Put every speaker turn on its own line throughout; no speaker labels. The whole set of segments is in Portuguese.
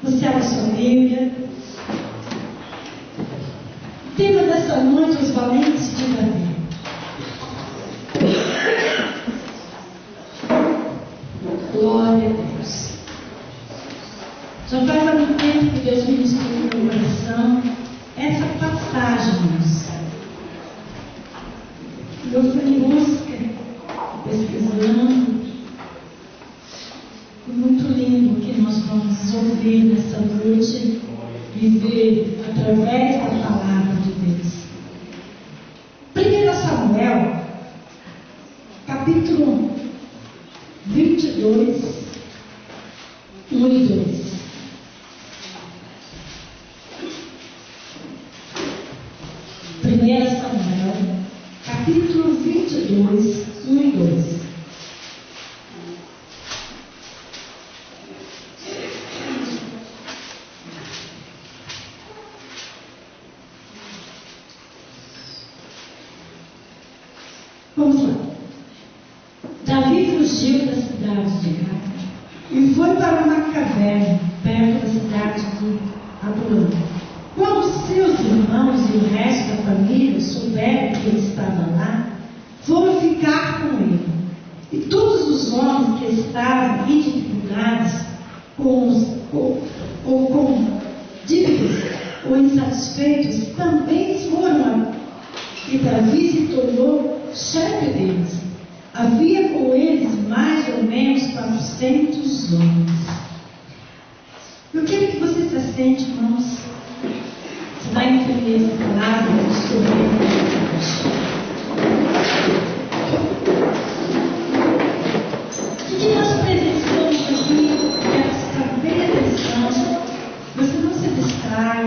Você abre sua Bíblia. O tema dessa noite, os valentes de Davi. Glória a Deus. Já faz algum tempo que Deus ministrou no meu coração essa passagem, irmãos. Eu fui em busca, pesquisando. Muito lindo que nós vamos ouvir nessa noite, viver através da palavra de Deus. 1 Samuel, capítulo 22, 1 e 2. Samuel, capítulo 22, 1 e 2. Vamos lá. Davi fugiu da cidade de Gade e foi para uma caverna perto da cidade de Adulão. Quando seus irmãos e o resto da família souberam que ele estava lá, foram ficar com ele. E todos os homens que estavam em dificuldades, com dívidas ou insatisfeitos, também foram. E Davi se tornou chefe deles. Havia com eles mais ou menos 400 homens. Eu quero que você se assente, irmãos. Você vai entender essa palavra que estou lendo hoje. O que nós presenciamos aqui é prestar bem atenção. Você não se distrai,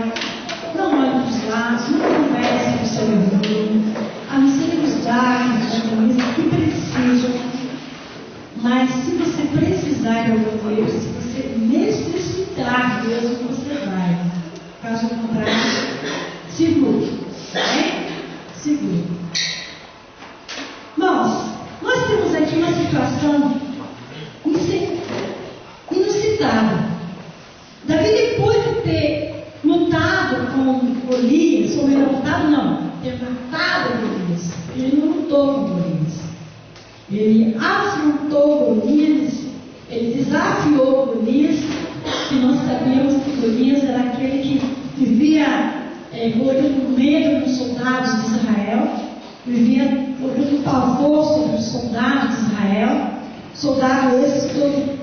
não olhe para os lados, não converse com o seu irmão, a não ser os dados que precisam. Mas se você precisar de alguma coisa, se você necessitar mesmo, você vai. Caso contrário, segure. Segure. Irmãos, nós temos aqui uma situação inusitada. Davi, depois de ter lutado com Golias, ou melhor, ter matado Golias, ele não lutou com Golias. Ele afrontou Golias, ele desafiou Golias, que nós sabíamos que Golias era aquele que vivia colocando medo nos soldados de Israel, vivia colocando pavor sobre os soldados de Israel, soldado esse todo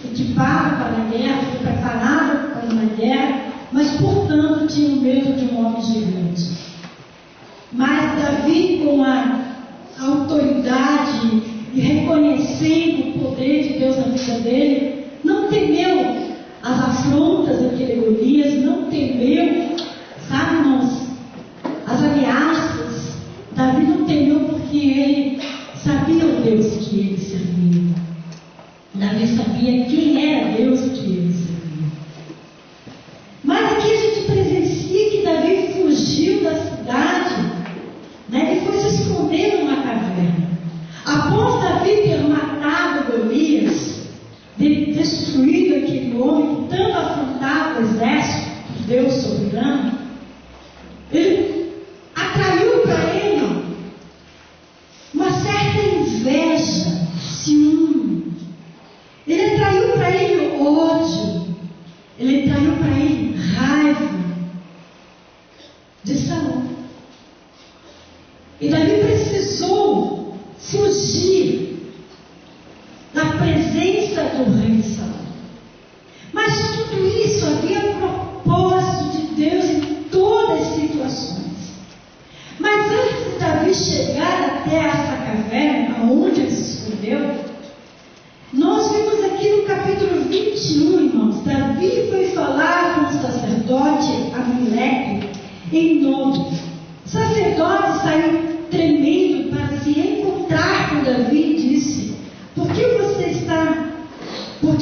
equipado para a guerra, preparado para uma guerra, mas portanto tinha medo de um homem gigante. Mas Davi, com a autoridade e reconhecendo o poder de Deus na vida dele, não temeu as afrontas daquele Golias, não temeu, sabe, irmãos, as ameaças. Davi não temeu porque ele sabia o Deus que ele servia. Davi sabia quem era Deus que ele servia. Mas aqui a gente presencia que Davi fugiu da cidade, né? Ele foi se esconder numa caverna. Após Davi ter matado Golias, destruído aquele homem que tanto afrontava o exército de Deus soberano, ele atraiu para ele uma certa inveja, ciúme. Ele atraiu para ele ódio. Ele atraiu para ele raiva de Saul. E Davi precisou fugir da presença do rei Saul. Mas tudo isso havia propósito de Deus em todas as situações. Mas antes de Davi chegar até essa caverna, onde ele se escondeu, nós vimos aqui no capítulo 21, irmãos, Davi foi falar com o sacerdote Amileque em Nob. O sacerdote saiu tremendo para se encontrar com Davi e disse: Por que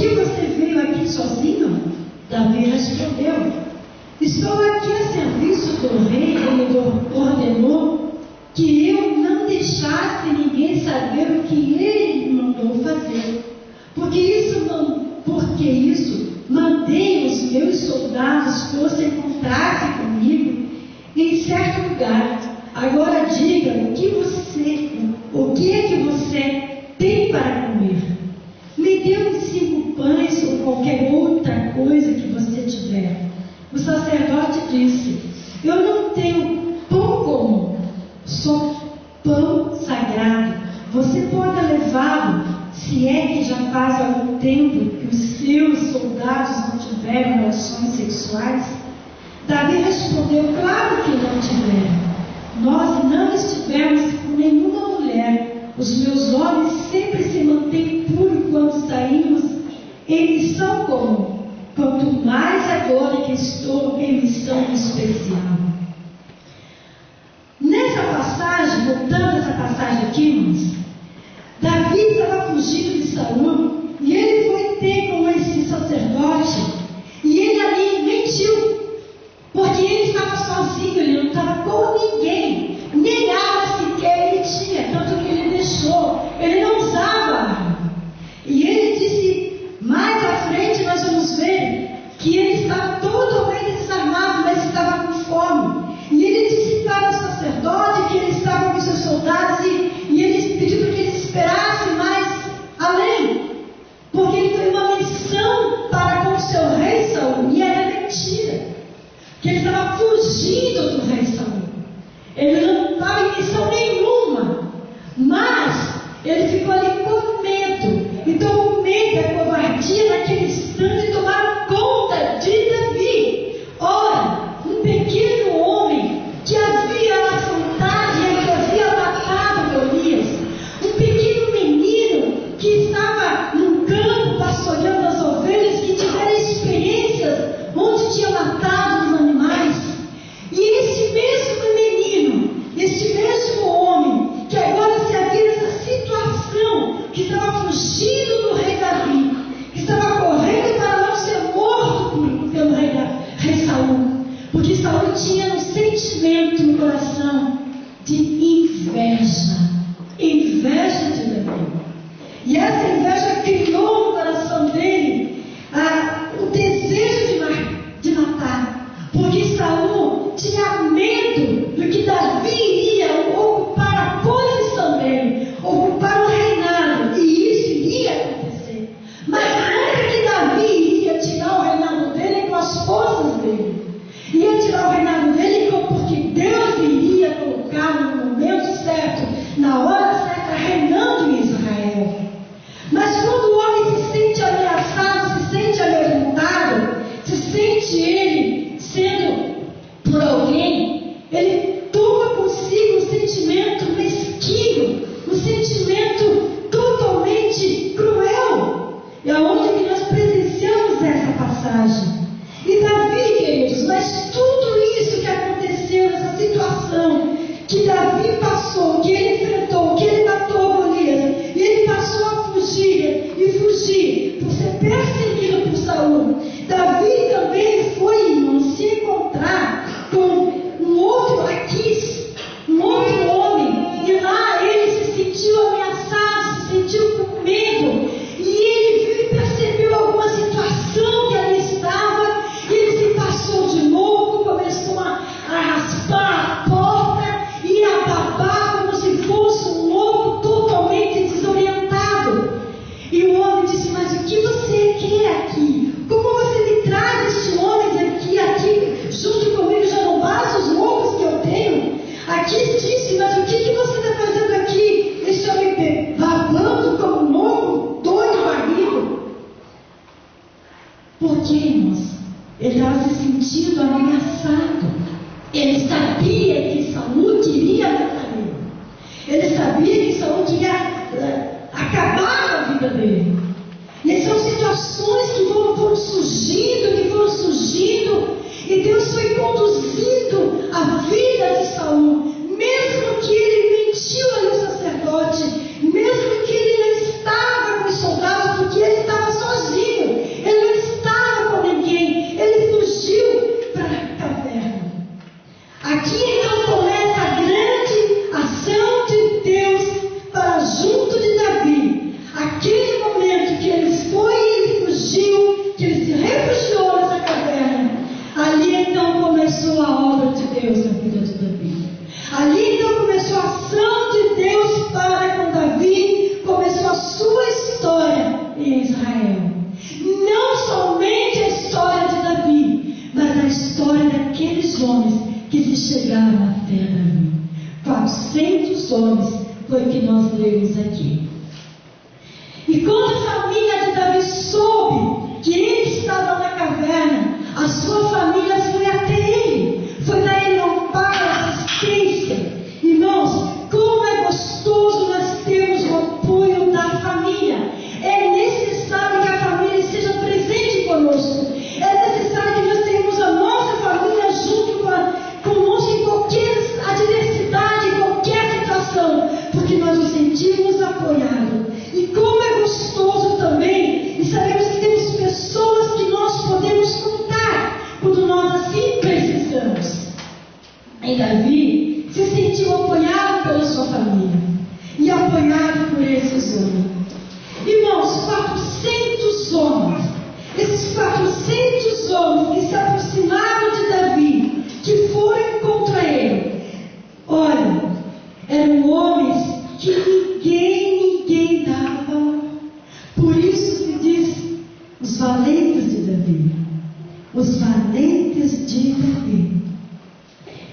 você veio aqui sozinho? Davi respondeu: Estou aqui a serviço do rei. Ele ordenou que eu não deixasse ninguém saber o que ele me mandou fazer. Porque isso mandei os meus amados, que você encontrasse comigo em certo lugar. Agora diga o que é que você tem para comer. Me dê uns 5 pães ou qualquer outra coisa que você tiver. O sacerdote disse: eu não tenho pão comum, só pão sagrado. Você pode levá-lo, se é que já faz algum tempo que os seus soldados não tiveram relações sexuais. Davi respondeu: claro que não tiveram. Nós não estivemos com nenhuma mulher. Os meus olhos sempre se mantêm puros quando saímos em missão comum, quanto mais agora que estou em missão especial. Nessa passagem, voltando a essa passagem aqui, irmãos, Davi estava fugindo de Saul e ele foi ter com esse sacerdote e ele ali mentiu, porque ele estava sozinho, ele não estava com ninguém, nem arma sequer ele tinha, tanto que ele deixou, ele não usava arma. E ele disse, mais à frente nós vamos ver que ele estava totalmente desarmado, mas estava com fome. E ele disse para o sacerdote que ele estava com seus soldados e ele pediu para que ele esperasse mais além, porque ele foi uma missão para com o seu rei Saul, e era mentira, que ele estava fugindo do rei Saul. Ele não estava em missão nenhuma, mas ele ficou ali com medo. Então o medo e a covardia naquele instante tomaram conta de Davi. Ora, um pequeno homem que havia afrontado e que havia matado Golias, um pequeno menino que estava no campo pastoreando as ovelhas, que tivera experiências onde tinha matado os animais, e esse mesmo menino, esse mesmo homem que agora se havia nessa situação, que estava fugindo do rei Davi, que estava correndo para não ser morto pelo rei Saul, porque Saul tinha um sentimento no coração de inveja de Davi. E essa inveja criou no coração dele o desejo de matar, porque Saul tinha medo do que Davi iria ocupar a posição dele, ocupar o reinado, e isso iria acontecer. Mas não que Davi iria tirar o reinado dele com as forças dele, ia tirar o reinado dele porque Deus iria colocá-lo no momento certo, na hora certa, reinando em Israel. Mas quando o homem se sente ameaçado, se sente amedrontado, se sente ele sendo por alguém, ele toma consigo um sentimento mesquinho, um sentimento totalmente cruel. É onde que nós presenciamos essa passagem. E Davi, queridos, mas tudo isso que aconteceu nessa situação, que Davi passou, que ele enfrentou, que ele matou Golias, e ele passou a fugir e fugir por ser perseguido por Saul. Davi também foi, irmão, se encontrar com um outro Aquis, um outro homem, e lá ele se sentiu ameaçado, se sentiu com medo, e ele viu e percebeu alguma situação que ali estava, e ele se passou de louco, começou a raspar a porta e a babar como se fosse um louco totalmente desorientado. E o homem disse, mas o que você quer aqui? Como você me traz estes homens aqui junto comigo? Já não basta os loucos que eu tenho? Aqui disse, mas o que você está fazendo aqui? Esse homem babando como um louco, doido, barrigo. Por quê, irmãos? Ele estava se sentindo ameaçado. Ele sabia que Saul queria matar ele. Ele sabia que Saul queria acabar com a vida dele. E são situações que foram surgindo, e Deus foi conduzindo a vida de Saul, mesmo que ele mentiu ali o sacerdote, mesmo que ele não estava com os soldados, porque ele estava sozinho, ele não estava com ninguém, ele fugiu para a caverna. Aqui então começa a grande ação de Deus para junto de Davi. Aquele momento que ele foi, ele fugiu, que ele se refugiou chegaram até Davi. 400 homens foi o que nós lemos aqui. E quando a família de Davi soube que ele estava na caverna, a sua família foi até ele, foi dar ele amparo, assistência. Irmãos, como é gostoso nós termos o apoio da família. É necessário que a família esteja presente conosco. É necessário que nós tenhamos a nossa família junto conosco em qualquer adversidade, em qualquer situação, porque nós nos sentimos apoiados. E como é gostoso também, e sabemos que temos pessoas que nós podemos contar quando nós assim precisamos. E Davi se sentiu apoiado pela sua família e apoiado por esses homens. Irmãos, 400 homens, esses 400 homens que se aproximaram de Davi, que foram contra ele, olha, eram homens que ninguém dava valor. Por isso se diz os valentes de Davi. Os valentes de Davi.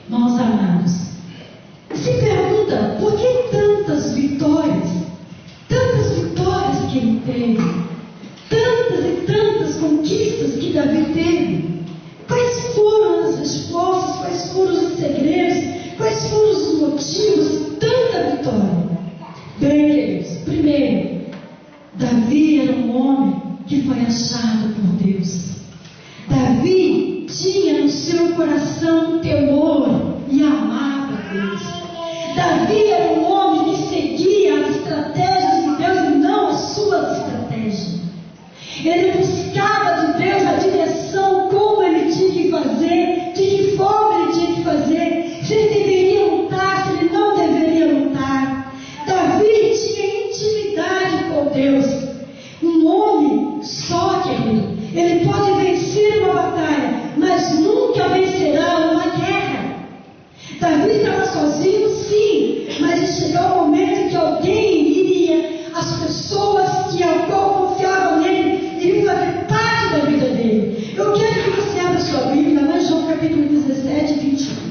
Meus amados, se pergunta por que tantas vitórias que ele teve, tantas e tantas conquistas que Davi teve. Quais foram as respostas, quais foram os segredos, quais foram os motivos de tanta vitória? Bem, queridos, primeiro, Davi era um homem que foi achado por Deus. Davi tinha no seu coração temor e amava Deus. Davi era um homem que seguia as estratégias de Deus e não as suas estratégias. Ele buscava de Deus a direção, como ele tinha que fazer, de que forma ele tinha que fazer, se ele deveria lutar, se ele não deveria lutar. Davi tinha intimidade com Deus. Um homem só, querido, ele pode vencer uma batalha, mas nunca vencerá uma guerra. Davi estava sozinho, sim, mas ia chegar o momento que alguém iria, as pessoas que ao qual confiavam nele, iriam fazer parte da vida dele. Eu quero que você abra sua Bíblia, lá em João capítulo 17, 21.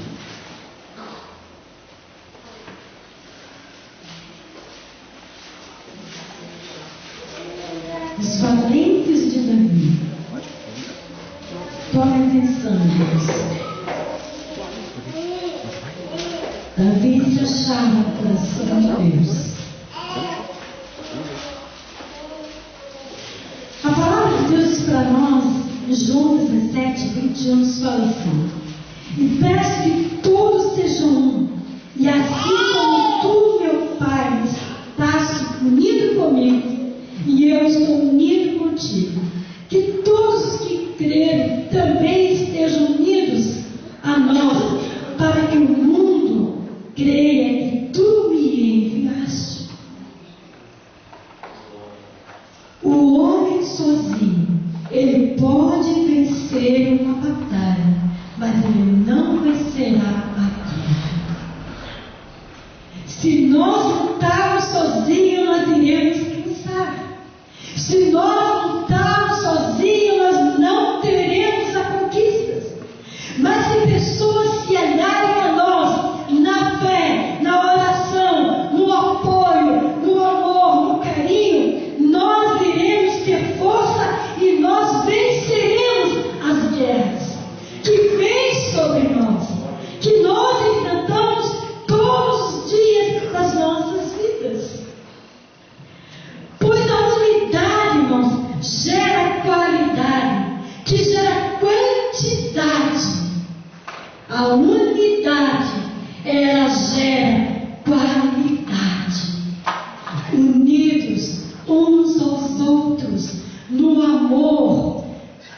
Os valentes de Davi. Tome atenção, Deus. Davi se achava no coração de Deus. A palavra de Deus para nós, em João 17, 21, nos fala assim: e peço que todos sejam um, e assim como tu, meu Pai, estás unido comigo, e eu estou unido contigo, que todos os que crerem também estejam unidos a nós, para que o mundo creia que tu me enviaste. O homem sozinho, ele pode vencer uma batalha, mas ele não vencerá a guerra. Se nós lutarmos sozinhos, nós iremos cansar. Se nós lutarmos sozinhos, nós não teremos a conquista. Mas se pessoas se aliarem a nós, na fé, na oração, no apoio, no amor, no carinho, nós iremos ter força e nós venceremos as guerras que vêm sobre nós, que nós enfrentamos todos os dias das nossas vidas. Pois a unidade, irmãos, gera qualidade, que gera quantidade. A unidade, ela gera qualidade. Unidos uns aos outros, no amor,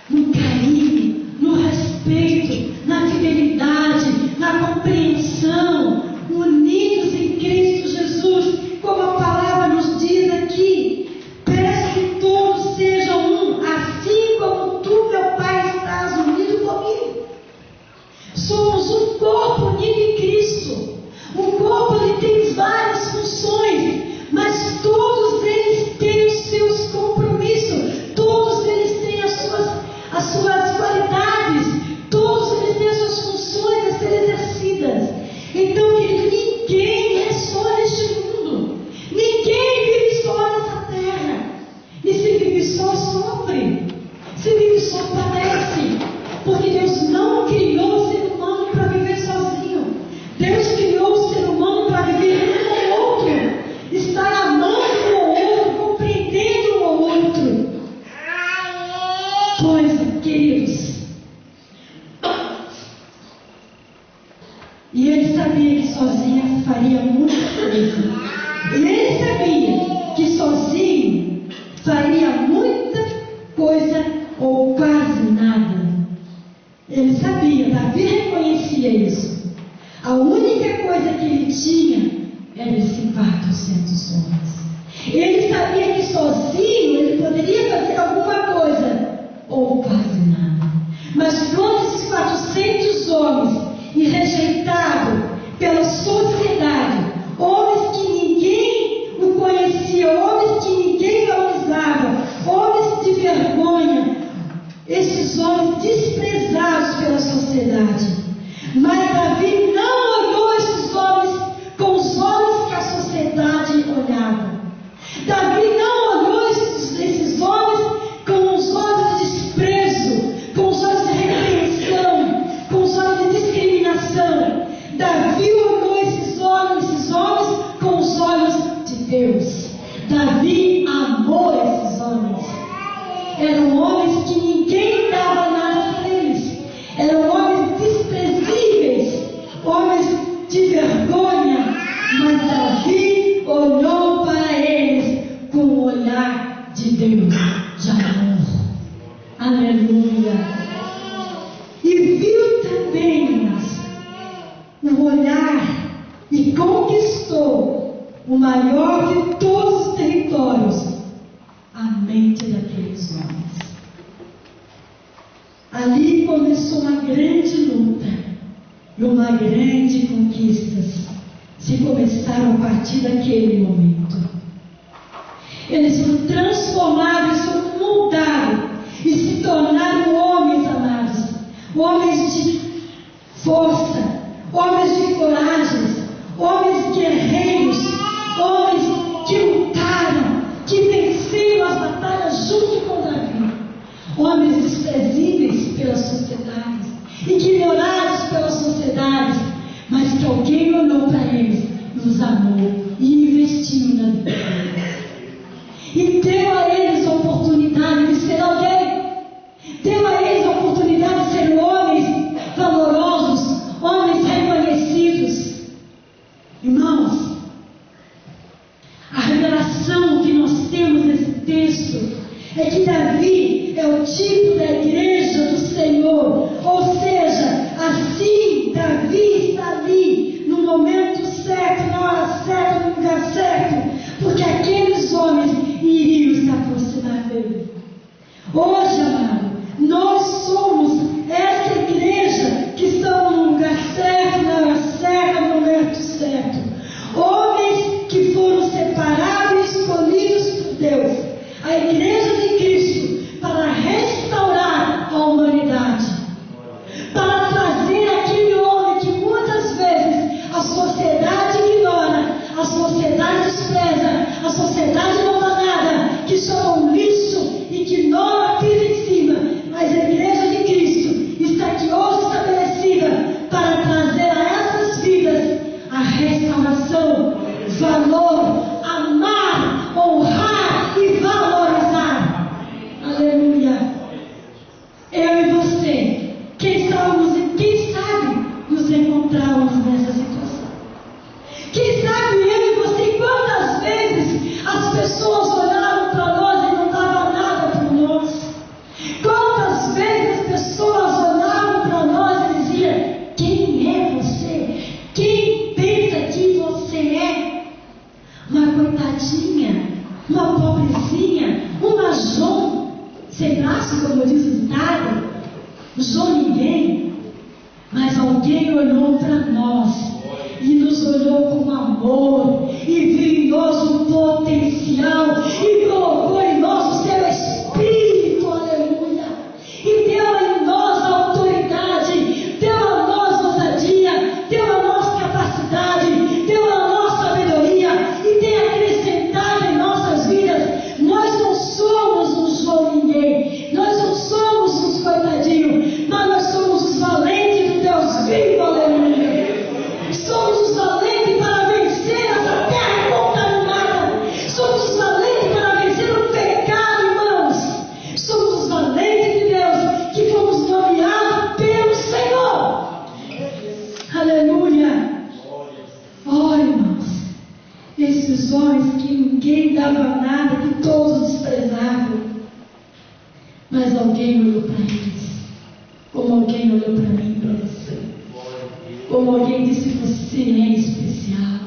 no carinho, no respeito, na fidelidade, na compreensão, unidos em Cristo Jesus, como a palavra nos diz aqui. Peço que todos sejam um, assim como tu, meu Pai, estás unido comigo. Somos um corpo unido em Cristo. Um corpo que tem várias estabelecidas. Então, querido, ninguém é só neste mundo. Ninguém vive só nessa terra. E se vive só, sofre. Se vive só, padece. Porque Deus não criou o ser humano para viver sozinho. Deus criou o ser humano para viver um com o outro. Estar amando um ao outro, compreendendo um ao outro. Pois, queridos, e ele sabia que sozinho faria muita coisa. E ele sabia que sozinho faria muita coisa ou quase nada. Ele sabia, Davi reconhecia isso. A única coisa que ele tinha era esse 400 homens. Ele sabia que sozinho ele poderia fazer alguma coisa ou quase nada. Mas todos esses 400 homens, e rejeitado pela sociedade, homens que ninguém o conhecia, homens que ninguém valorizava, homens de vergonha, esses homens desprezados pela sociedade. Mas Davi não olhou esses homens com os olhos que a sociedade olhava. Davi não olhou esses homens com os olhos de desprezo, com os olhos de repreensão, com os olhos de discriminação. Davi olhou esses homens com os olhos de Deus. Davi amou esses homens. Eram homens que ninguém dava nada para eles. Eram homens desprezíveis, homens de vergonha. Mas Davi olhou para eles com o olhar de Deus, de amor. Aleluia. E viu também o olhar e conquistou o maior de todos os territórios, a mente daqueles homens. Ali começou uma grande luta e uma grande conquista se começaram a partir daquele momento. Eles foram transformados, foram moldados e se tornaram homens amados, homens de força, homens de coragem, homens guerreiros, homens que lutaram, que venceram as batalhas junto com Davi, homens desprezíveis pelas sociedades, ignorados pelas sociedades, mas que alguém olhou para eles e os amou e investiu na vida deles. E deu a eles a oportunidade de ser alguém, deu a eles a oportunidade de ser homens valorosos, homens reconhecidos. Irmãos, a revelação que nós temos nesse texto é que Davi é o tipo da igreja do Senhor, ou seja, assim Davi está ali no momento certo, na hora certa, no lugar certo, porque aqueles homens iriam se aproximar dele. Hoje, amado, nós somos essa igreja que estamos no lugar certo, na hora certa, no momento certo. Homens que foram separados e escolhidos por Deus, a igreja de Cristo, para restaurar a humanidade, para trazer aquele homem que muitas vezes a sociedade ignora, a sociedade despreza, a sociedade não dá nada, que chama um lixo e que ignora, pisa em cima. Mas a igreja de Cristo está aqui hoje estabelecida para trazer a essas vidas a restauração, valor, amar, honrar e valorizar. Aleluia. Eu e você, quem sabe nos encontramos nessa situação. Quem sabe eu e você, quantas vezes as pessoas olharam para nós e não davam nada por nós. Quantas vezes as pessoas olhavam para nós e diziam: quem é você? Quem pensa que você é? Uma coitadinha, uma pobrezinha, uma João sem braço, como diz o ditado, João ninguém. Mas alguém olhou para nós e nos olhou com amor e viu em nós um potencial e colocou em nós o seu Espírito, aleluia, e deu em nós a autoridade, deu a nós ousadia, deu alguém olhou para eles, como alguém olhou para mim e para você, como alguém disse: você é especial.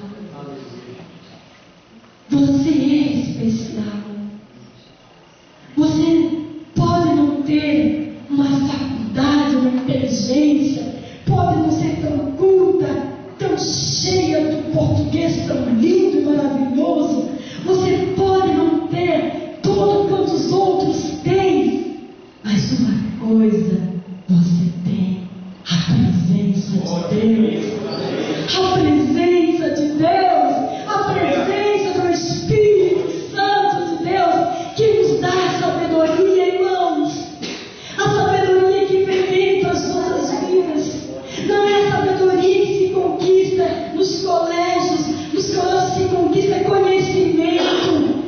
Você é especial. Você pode não ter uma faculdade, uma inteligência, pode não ser tão culta, tão cheia do português tão lindo e maravilhoso. Você pode não ter tudo quanto os outros têm, mas uma coisa você tem: a presença de Deus. A presença de Deus, a presença do Espírito Santo de Deus, que nos dá sabedoria, irmãos. A sabedoria que vem para as nossas vidas não é a sabedoria que se conquista nos colégios se conquista conhecimento,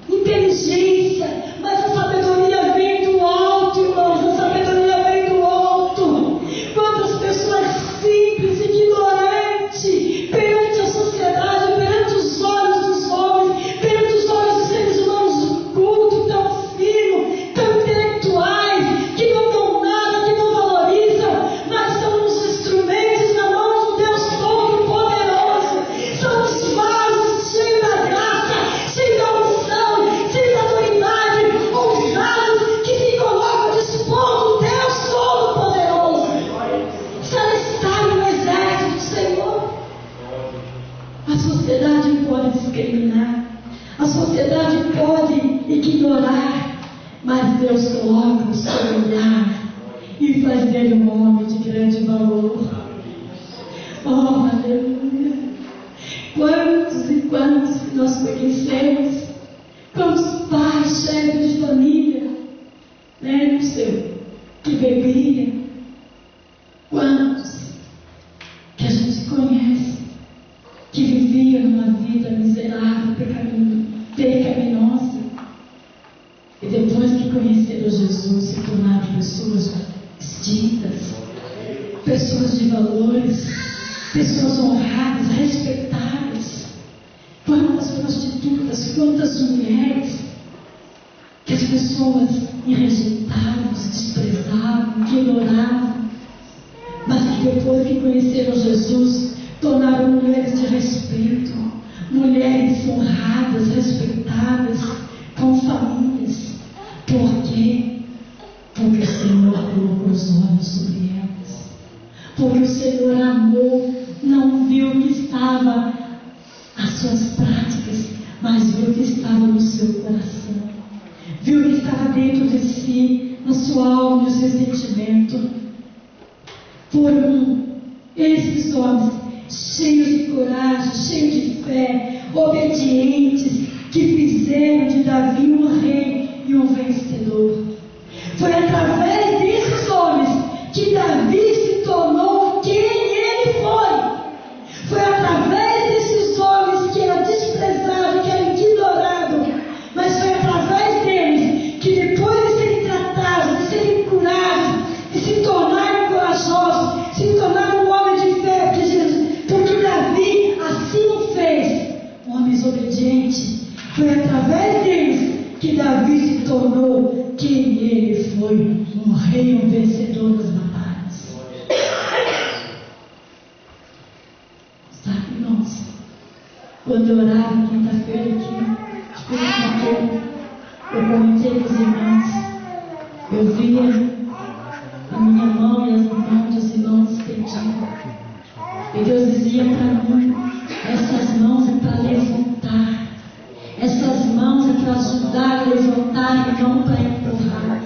inteligência, mas a sabedoria vem do alto, irmãos. A sabedoria vem do alto. Quantas pessoas simples, ignorantes, perante a sociedade, perante os olhos dos homens, perante os olhos dos seres humanos cultos, tão finos, tão intelectuais, que não dão nada, que não valorizam, mas são os instrumentos na mão de Deus Todo-Poderoso. São os vasos cheios da graça, cheios da unção, cheios da autoridade, ousados, que se colocam dispondo do Deus Todo-Poderoso. Se ela está no exército do Senhor, a sociedade pode discriminar, a sociedade pode ignorar, mas Deus coloca o seu olhar e faz dele um homem de grande valor. Oh, aleluia! Quantos e quantos que nós conhecemos, quantos pais, chefes de família, né, no seu, que bebia, quantos que a gente conhece, que vivia numa vida miserável, pecaminosa, e depois que conheceram Jesus, se tornaram pessoas distintas, pessoas de valores, pessoas honradas, respeitadas. Quantas prostitutas, quantas mulheres que as pessoas rejeitavam, desprezavam, ignoravam, mas que depois que conheceram Jesus, tornaram mulheres de respeito, mulheres honradas, respeitadas, com famílias. Por quê? Porque o Senhor colocou os olhos sobre elas. Porque o Senhor amou, não viu o que estava as suas práticas, mas viu o que estava no seu coração. Viu o que estava dentro de si, na sua alma, no seu sentimento. Foram esses homens cheios de coragem, cheios de fé, obedientes, que fizeram de Davi um rei e um vencedor. Foi através desses homens que Davi se tornou quem ele foi. Foi através desses homens que era desprezado, que era ignorado, mas foi através deles que, depois de serem tratados, de serem curados, de se tornarem corajosos, se tornaram um homem de fé, porque Davi assim o fez, homens obedientes. Foi através deles que Davi se tornou quem ele foi, um rei, um vencedor das batalhas. Sabe, irmãos, quando eu orava quinta-feira aqui, eu comentei com os irmãos, eu via a minha mão e as mãos dos irmãos pedindo. E Deus dizia para mim: essas mãos é para levantar, essas mãos é para ajudar a levantar e não para empurrar.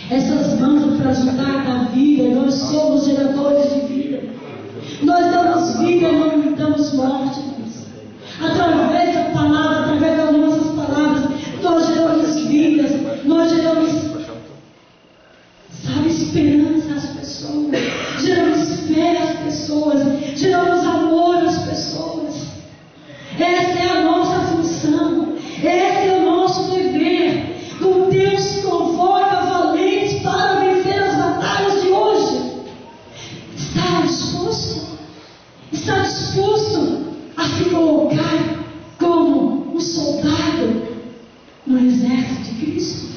Essas mãos é para ajudar na vida. Nós somos geradores de vida. Nós damos vida, não damos morte. Através da palavra, através das nossas palavras, nós geramos vidas, nós geramos, sabe, esperança às pessoas, geramos fé às pessoas, geramos amor às pessoas. Essa é a nossa função, esse é o nosso dever. Um Deus que convoca valentes para vencer as batalhas de hoje. Está disposto? Está disposto a se colocar como um soldado no exército de Cristo?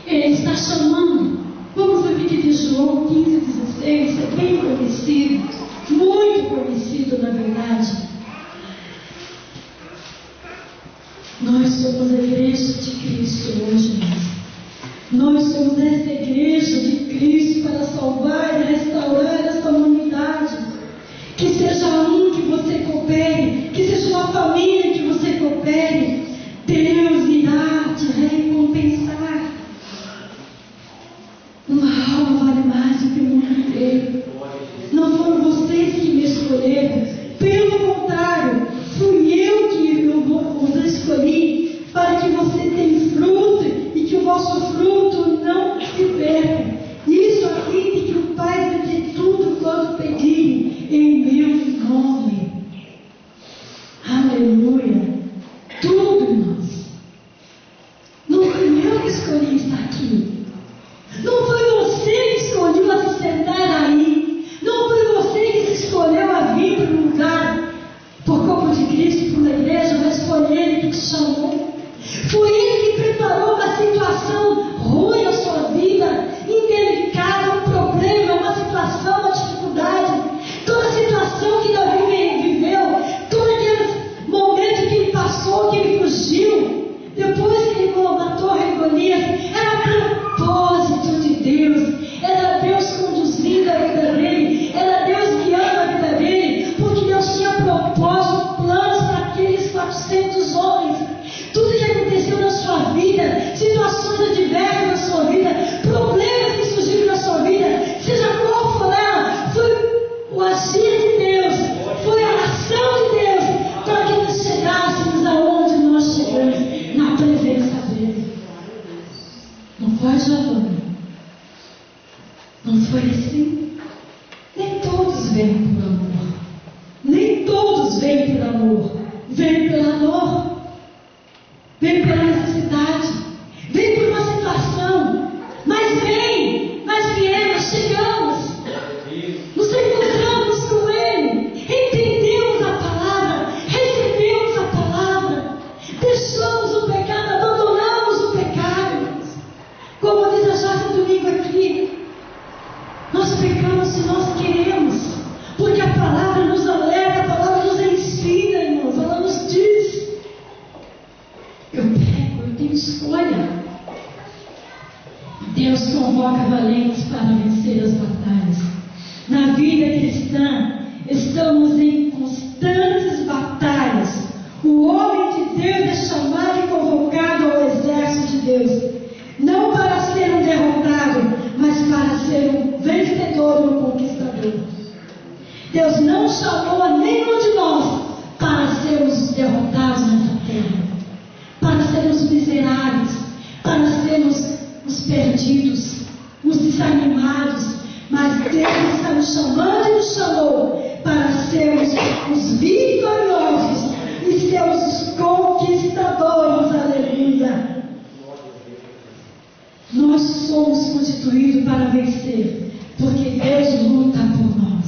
Ele está chamando assim? Nem todos vêm por amor. Nem todos vêm por amor. Vêm pela dor. Vêm pela necessidade. Vêm por uma situação. Mas vem, nós viemos, chegamos. Nos encontramos com Ele. Entendemos a palavra. Recebemos a palavra. Deixamos o pecado, abandonamos o pecado. Como diz a Joyce domingo aqui, nós pecamos se nós queremos, porque a palavra nos alerta, a palavra nos ensina, irmãos, ela nos diz: eu peco, eu tenho escolha. Deus convoca valentes para vencer as batalhas. Na vida cristã, estamos em constantes batalhas. O homem de Deus é chamado e convocado ao exército de Deus, não para ser um derrotado, mas para ser um vencedor, um conquistador. Deus não chamou a nenhum de nós para sermos derrotados nessa terra, para sermos miseráveis, para sermos os perdidos, os desanimados, mas Deus está nos chamando e nos chamou para sermos os vitoriosos e sermos os conquistadores. Aleluia! Nós somos constituídos para vencer, porque Deus luta por nós.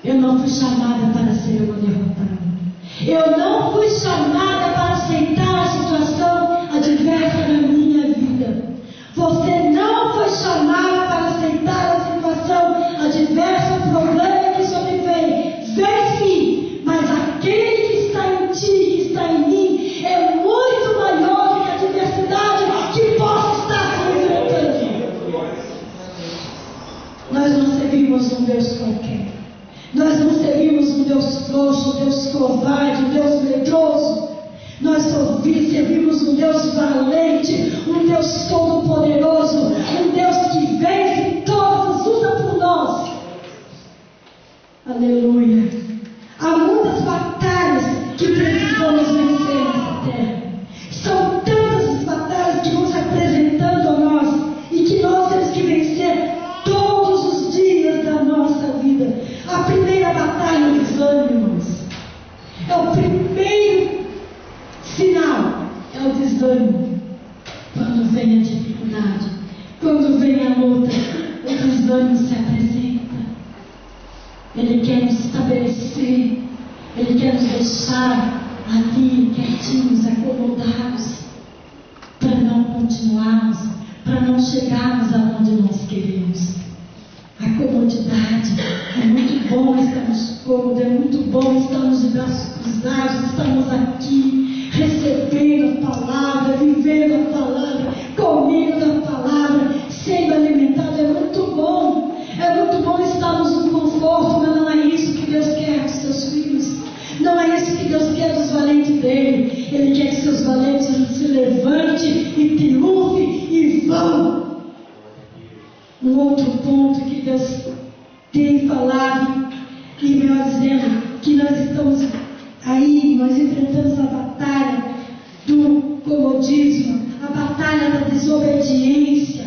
Eu não fui chamada para ser uma derrotada. Eu não fui chamada para aceitar a situação adversa na minha vida. Você não foi chamada para aceitar a situação adversa, o problema que sobrevém. Vem sim, mas aquele que está em ti, que está em mim, é muito maior do que a adversidade que possa estar se enfrentando. Nós não servimos um Deus qualquer. Nós não servimos um Deus frouxo, um Deus covarde, um Deus medroso. Nós servimos um Deus valente, um Deus todo-poderoso, um Deus que vence e todos usa por nós. Aleluia! Há muitas batalhas que precisamos vencer nessa terra. São tantas as batalhas que vão se apresentando a nós e que nós temos que vencer todos os dias da nossa vida. A primeira batalha é o desânimo, irmãos. É o primeiro sinal, é o desânimo. Quando vem a dificuldade, quando vem a luta, o desânimo se apresenta. Ele quer nos estabelecer, Ele quer nos deixar ali quietinhos, acomodados, para não continuarmos, para não chegarmos aonde nós queremos. A comodidade, é muito bom estarmos cômodos, é muito bom estarmos de braços cruzados, estamos aqui recebendo a palavra, vivendo a palavra, comendo a palavra, sendo alimentados. É muito bom estarmos no conforto, mas não é isso que Deus quer dos seus filhos, não é isso que Deus quer dos valentes dele. Ele quer que seus valentes se levantem e triunfem e vão. Um outro ponto que Deus tem falado e melhor dizendo, que nós estamos aí, nós enfrentamos a batalha do comodismo, a batalha da desobediência.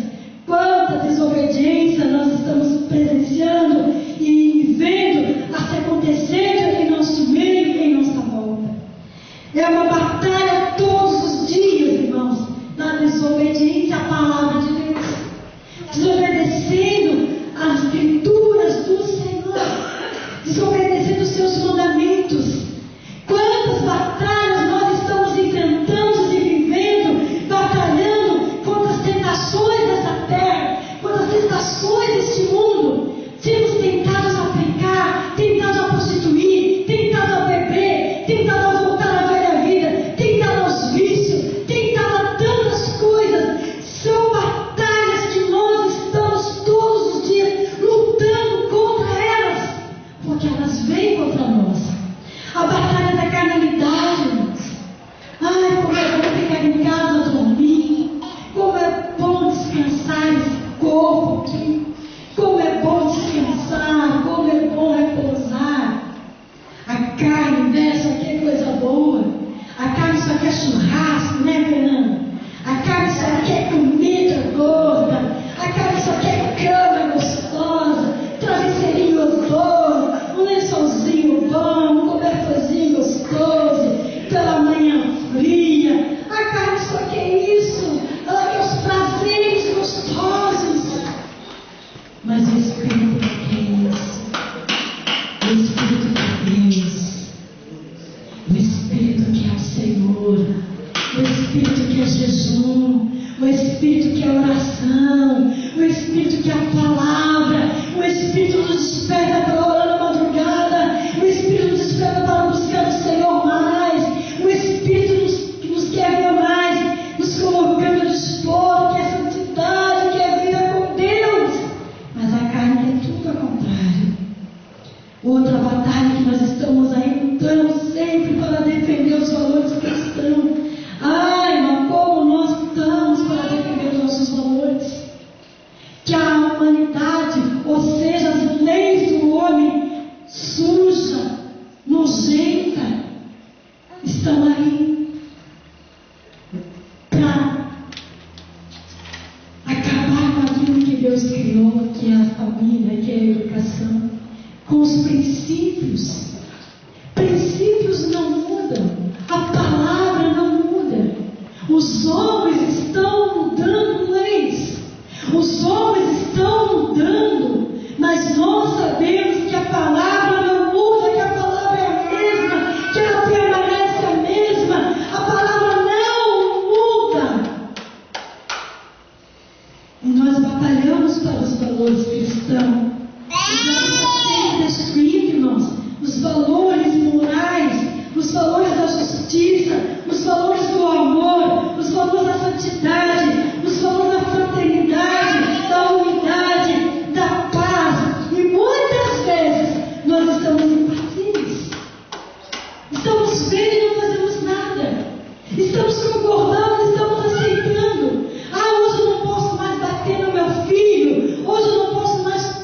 Quanta desobediência nós estamos presenciando e vendo acontecendo em nosso meio e em nossa volta. É uma batalha todos os dias, irmãos, na desobediência à palavra de Deus, desobedecendo as escrituras do Senhor, desobedecendo os seus mandamentos. Quantas batalhas nós estamos enfrentando e vivendo, batalhando contra as tentações palavra. O Espírito nos desperta para orar na madrugada. O Espírito nos desperta para buscar o Senhor mais. O Espírito nos quer ver mais, nos colocando no dispor, que é santidade, que é vida com Deus. Mas a carne é tudo ao contrário. Outra batalha que nós estamos aí lutando sempre para defender os valores cristãos. Ai, mas como nós lutamos para defender os nossos valores. Que a humanidade, ou seja, as leis do homem suja, nojenta, estão aí para acabar com aquilo que Deus criou, que é a família, que é a educação, com os princípios. Princípios não mudam, a palavra não muda. Os homens estão mudando leis, os homens estão mudando, mas nós sabemos que a palavra não muda, que a palavra é a mesma, que ela permanece a mesma, a palavra não muda. E nós batalhamos para os valores cristãos. Destruindo-nos os valores morais, os valores da justiça, os valores do amor, os valores da santidade, os valores da fraternidade, da unidade, da paz. E muitas vezes nós estamos impassíveis, estamos vendo e não fazemos nada, estamos concordando, estamos aceitando. Ah, hoje eu não posso mais bater no meu filho, hoje eu não posso mais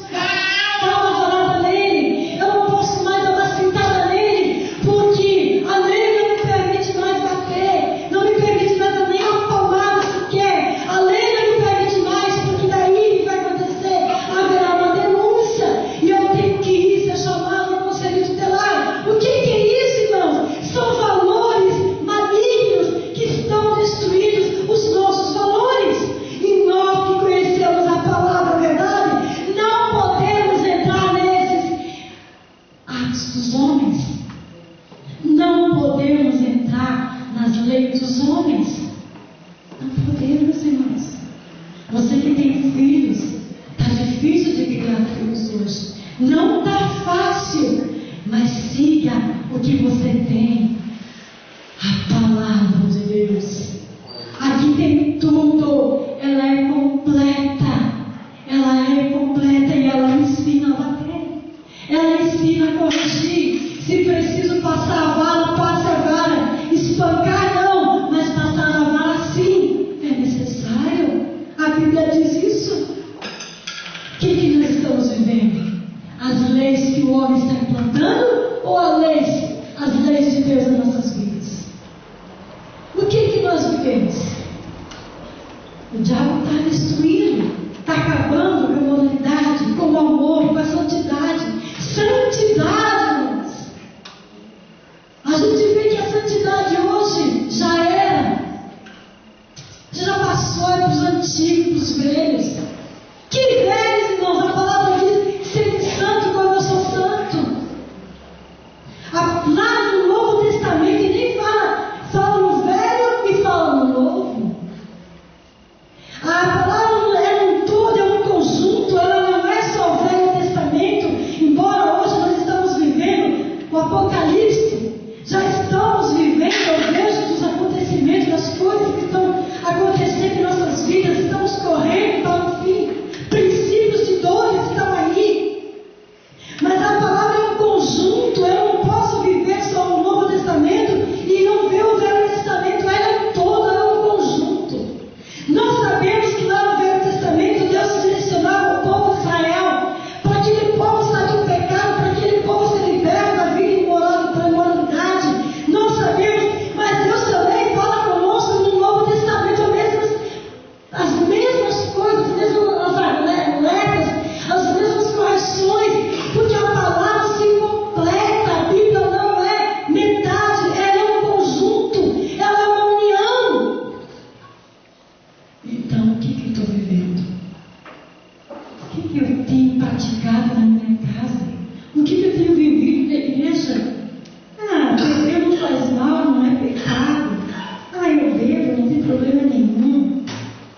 problema nenhum,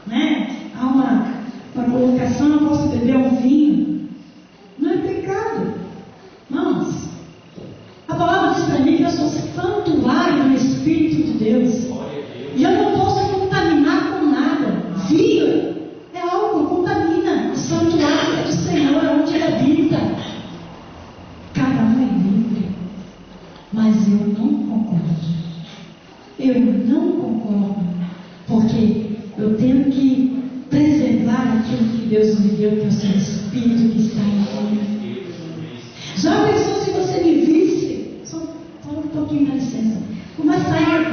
né? Há uma colocação, eu posso beber um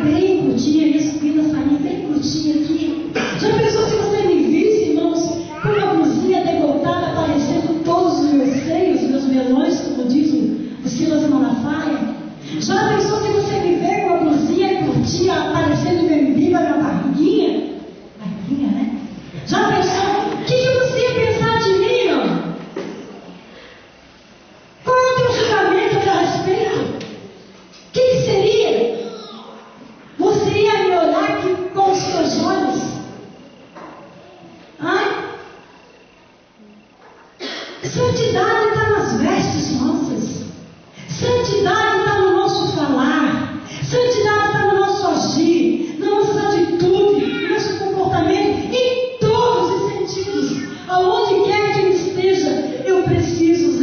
bem curtinha, minha sobrinha saiu bem curtinha aqui. Já pensou se você me visse, irmãos, com uma blusinha decotada aparecendo todos os meus seios, meus melões, como diz o Silas Malafaia? Já pensou se você me vê com uma blusinha curtinha aparecendo meu umbigo, minha barriguinha? Barriguinha, né? Já pensou? O que você ia pensar de mim, ó? Qual é o teu julgamento a meu respeito? O que seria? Você ia me olhar aqui com os seus olhos? Ai? Santidade está nas vestes nossas. Santidade está no nosso falar. Santidade está no nosso agir, nas nossas atitudes, no nosso comportamento, em todos os sentidos. Aonde quer que eu esteja, eu preciso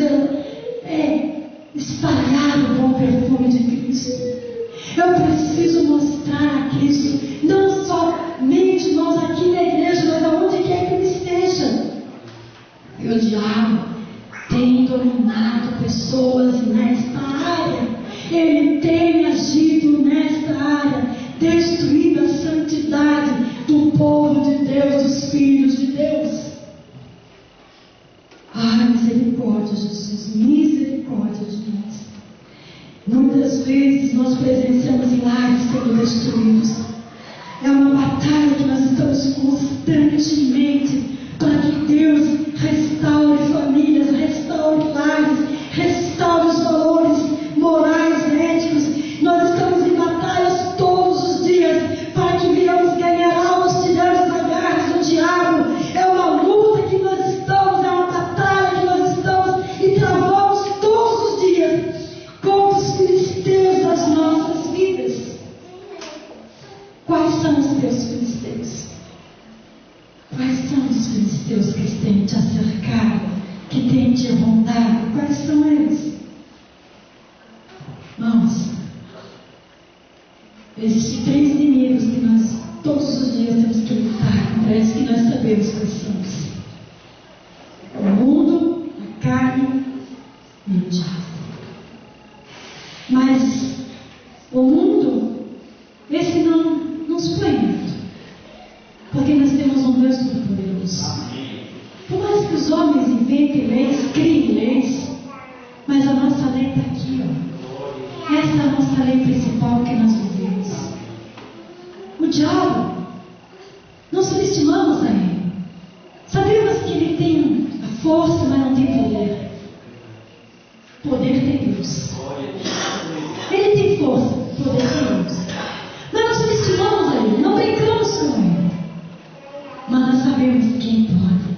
espalhar o bom perfume de Cristo. Eu preciso mostrar a Cristo, não somente nós aqui na igreja, mas aonde quer que eu esteja. E o diabo tem dominado pessoas nesta área. Ele tem agido nesta área, destruindo a santidade do povo de Deus, dos filhos de Deus. Ah, misericórdia, Jesus, misericórdia de nós. Muitas vezes nós presenciamos lares sendo destruídos. É uma batalha que nós estamos constantemente para que Deus restaure famílias, restaure lares, restaure os valores morais, éticos. Nós estamos em batalhas todos os dias para que venhamos ganhar almas, tirarmos as garras do diabo. É uma luta que nós estamos, é uma batalha que nós estamos e travamos todos os dias contra os filisteus das nossas vidas. Quais são os teus filisteus? Quais são os filisteus que têm te acercado, que têm te rondado? Quais são eles? Irmãos, existem 3 inimigos que nós todos os dias temos que lutar contra eles, que nós sabemos quais são. O mundo, a carne e o diabo. Mas o mundo, esse não supõe muito, porque nós temos um Deus todo-poderoso. Por mais que os homens inventem leis, criem leis, mas a nossa lei está aqui, ó. Essa é a nossa lei principal que nós vivemos. O diabo, não subestimamos a ele. Sabemos que ele tem a força, mas não tem poder. Poder tem Deus. Ele tem força, poder tem Deus. Mas não subestimamos a ele, não brincamos com ele. Mas nós sabemos quem pode,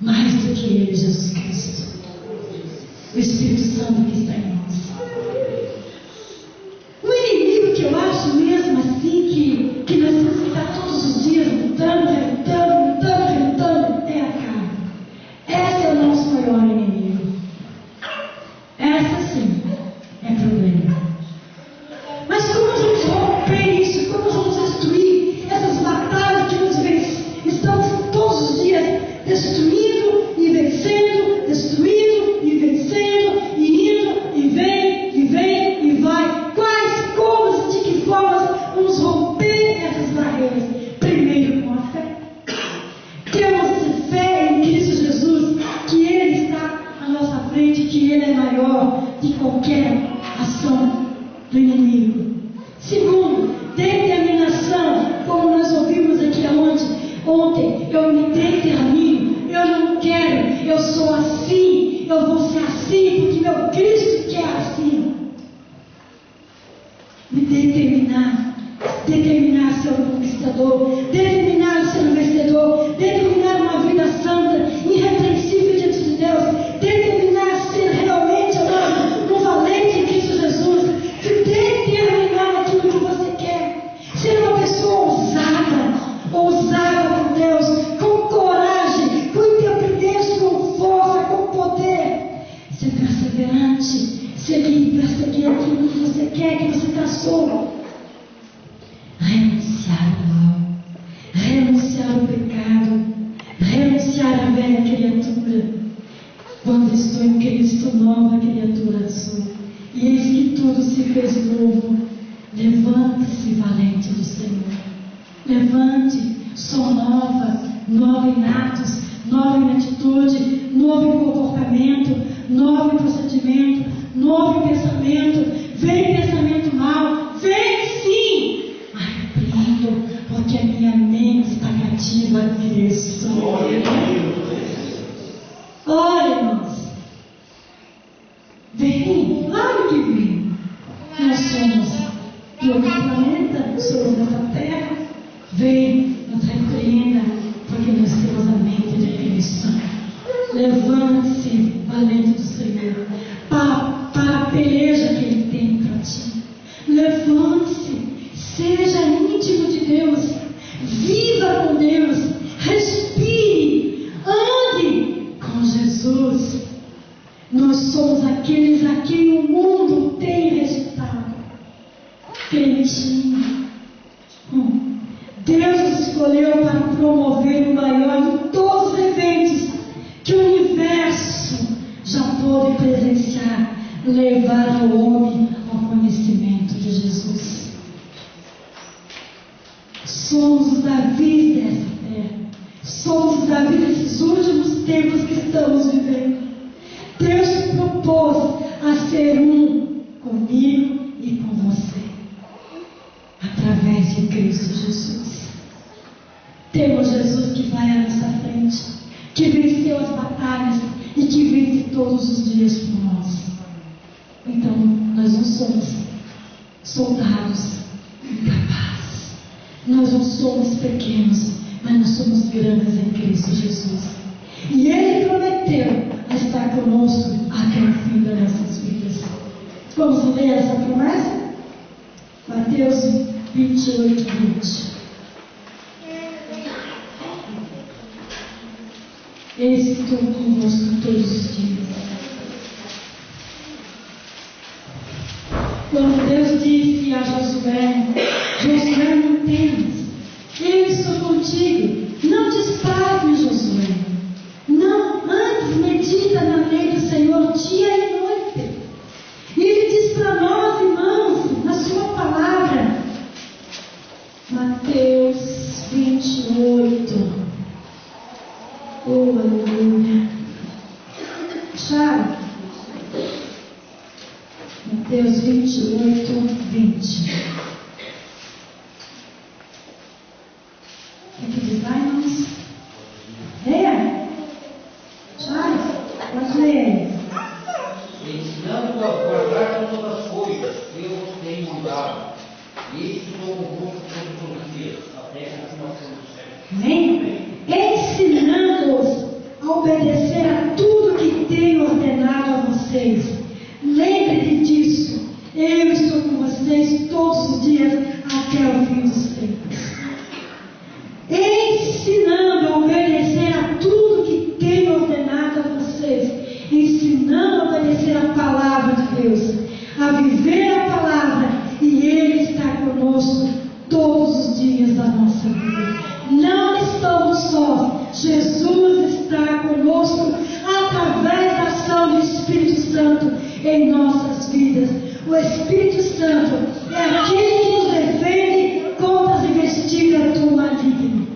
mais do que ele, Jesus Cristo. O Espírito Santo que está em nós. O inimigo que eu acho mesmo assim que nós temos que estar todos os dias lutando, é a carne. Esse é o nosso maior inimigo. Essa sim é problema. Mas como vamos romper isso? Como vamos destruir essas batalhas que nós estamos todos os dias destruindo e vencendo, destruindo e vencendo, e indo e vem e vai? Quais, como, de que formas vamos romper essas barreiras? Primeiro com a fé. Temos fé em Cristo Jesus, que Ele está à nossa frente, que Ele é maior de qualquer ação do inimigo. Segundo, determinação, como nós ouvimos aqui ontem, eu me determino, eu não quero, eu sou assim, eu vou ser assim, porque meu Cristo quer assim. Me determinar a ser um conquistador, determinar a ser um vencedor, determinar uma vida santa, irrepreensível diante de Deus, determinar a ser realmente, amado, um valente em Cristo Jesus, se determinar aquilo que você quer, ser uma pessoa ousada com Deus, com coragem, com independência, com força, com poder, ser perseverante, perseguir aquilo que você quer, que você traçou. Renunciar ao mal, renunciar ao pecado, renunciar à velha criatura. Quando estou em Cristo, nova criatura sou. E eis que tudo se fez novo. Levante-se, valente do Senhor. Levante, som nova em atos, nova em atitude, novo em comportamento, novo em procedimento, novo em pensamento. Vem pensamento mal, vem sim, mas repreendo, porque a minha mente está cativa a Cristo. Olha, irmãos, vem, claro que vem. Nós somos de outro planeta, somos dessa terra. Vem, nos repreenda, porque nós temos a mente de Cristo. Levante-se, valente do Senhor, para a peleja que Ele tem para ti. Levante-se, seja íntimo de Deus, viva com Deus, respire, ande com Jesus. Nós somos aqueles a quem o mundo tem rejeitado. Quentinho. Deus nos escolheu para promover o maior de todos os eventos que o universo já pôde presenciar, levar o homem ao conhecimento de Jesus. Somos os Davi dessa terra. Somos os Davi desses últimos tempos que estamos vivendo. Deus te propôs a ser um comigo e com você, através de Cristo Jesus. Temos Jesus que vai à nossa frente, que venceu as batalhas e que vence todos os dias por nós. Então, nós não somos soldados incapazes, nós não somos pequenos, mas nós somos grandes em Cristo Jesus. E Ele prometeu a estar conosco até o fim das nossas vidas. Vamos ler essa promessa? Mateus 28, 20. Eis que estou convosco todos os dias. Quando Deus disse a Josué: Josué, não temas, eu estou contigo, não despares, Josué. Não, antes medita na lei do Senhor dia e noite. E Ele diz para nós, irmãos, na sua palavra, Mateus 28. Oh, aleluia. Acharam? Mateus 28, 20. O que diz lá, irmãos? Leia. Acharam? Pode ler.
Ensinando a guardar todas as coisas que eu vos tenho mandado. E estou convosco todos os dias, até a consumação do século.
Amém? Ensinando-os a obedecer a tudo que tenho ordenado a vocês. Lembre-se disso. Eu estou com vocês todos os dias até o fim dos tempos. Ensinando a obedecer a tudo que tenho ordenado a vocês. Ensinando a obedecer a palavra de Deus, a viver a palavra, e Ele está conosco todos os dias da nossa vida. Não estamos sós, Jesus está conosco através da ação do Espírito Santo em nossas vidas. O Espírito Santo é aquele que nos defende contra as investidas do maligno.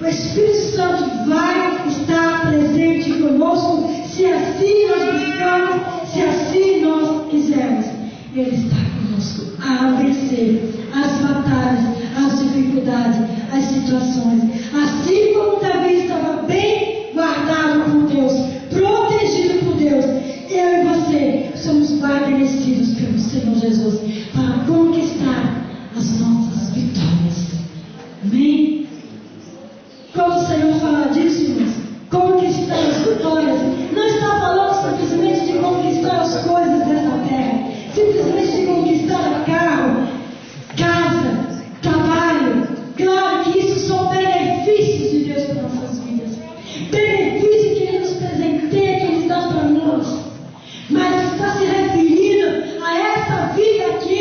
O Espírito Santo vai estar presente conosco se assim nós buscamos, se assim nós quisermos. Ele está conosco a vencer as batalhas, as dificuldades, as situações. Assim como Davi estava bem guardado por Deus, protegido por Deus, eu e você somos guarnecidos pelo Senhor Jesus para conquistar as nossas vitórias. Amém? Como o Senhor fala disso, irmãos? Conquistar as vitórias. Não está falando simplesmente de conquistar as coisas dessa terra, simplesmente de conquistar carro, casa, trabalho. Claro que isso são benefícios de Deus para nossas vidas, benefícios que Ele nos presenteia, que Ele dá para nós. Mas está se referindo a essa vida aqui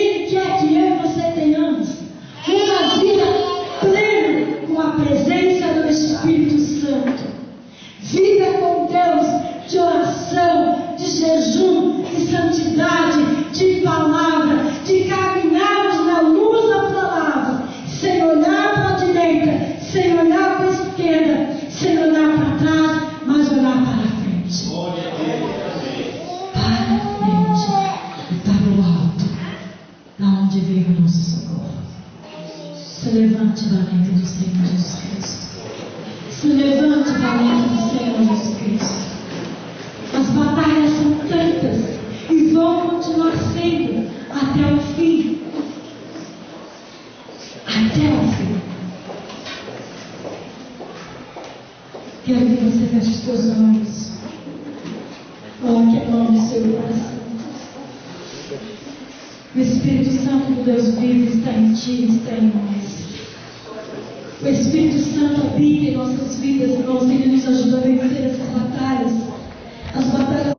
levante, valente do Senhor Jesus Cristo. Se levante, valente do Senhor Jesus Cristo. As batalhas são tantas e vão continuar sendo até o fim. Até o fim. Quero que você feche os seus olhos. Coloque a mão no seu coração. O Espírito Santo do Deus vivo está em ti, está em nós. O Espírito Santo habita em nossas vidas, irmãos, e Ele nos ajuda a vencer essas batalhas.